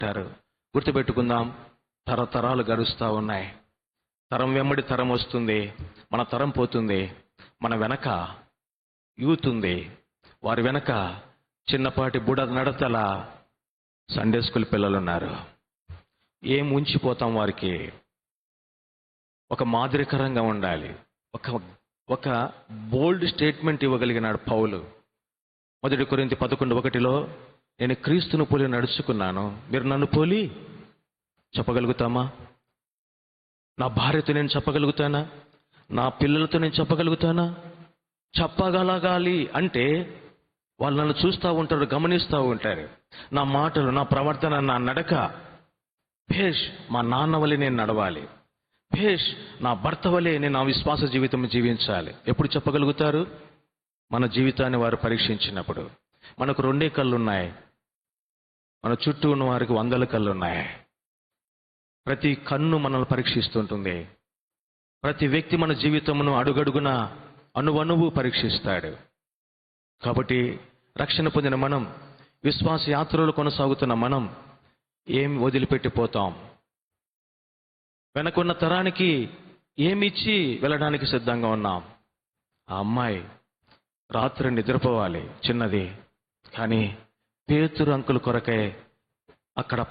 అంటారు. గుర్తుపెట్టుకుందాం, తరతరాలు గడుస్తూ ఉన్నాయి. తరం వెంబడి తరం వస్తుంది, మన తరం పోతుంది. మన వెనక యూత్ ఉంది, వారి వెనక చిన్నపాటి బుడ నడతల సండే స్కూల్ పిల్లలు ఉన్నారు. ఏం ఉంచిపోతాం వారికి? ఒక మాదిరికరంగా ఉండాలి. ఒక బోల్డ్ స్టేట్మెంట్ ఇవ్వగలిగినాడు పౌలు. 1 కొరింథీ 11:1 నేను క్రీస్తును పోలి నడుచుకున్నాను, మీరు నన్ను పోలి చెప్పగలుగుతామా? నా భార్యతో నేను చెప్పగలుగుతానా? నా పిల్లలతో నేను చెప్పగలుగుతానా? చెప్పగలగాలి అంటే వాళ్ళు నన్ను చూస్తూ ఉంటారు, గమనిస్తూ ఉంటారు. నా మాటలు, నా ప్రవర్తన, నా నడక భేష్ మా నాన్న వలె నేను నడవాలి, భేష్ నా భర్త వలె నేను నా విశ్వాస జీవితం జీవించాలి. ఎప్పుడు చెప్పగలుగుతారు? మన జీవితాన్ని వారు పరీక్షించినప్పుడు. మనకు 2 కళ్ళు ఉన్నాయి, మన చుట్టూ ఉన్న వారికి 100 కళ్ళు ఉన్నాయి. ప్రతి కన్ను మనల్ని పరీక్షిస్తుంటుంది. ప్రతి వ్యక్తి మన జీవితమును అడుగడుగున అణువణువు పరీక్షిస్తాడు. కాబట్టి రక్షణ పొందిన మనం, విశ్వాస యాత్రలు కొనసాగుతున్న మనం ఏం వదిలిపెట్టిపోతాం? వెనకున్న తరానికి ఏమిచ్చి వెళ్ళడానికి సిద్ధంగా ఉన్నాం? ఆ అమ్మాయి రాత్రి నిద్రపోవాలి, చిన్నది, కానీ పేతురు అంకుల్ కొరకే అక్కడ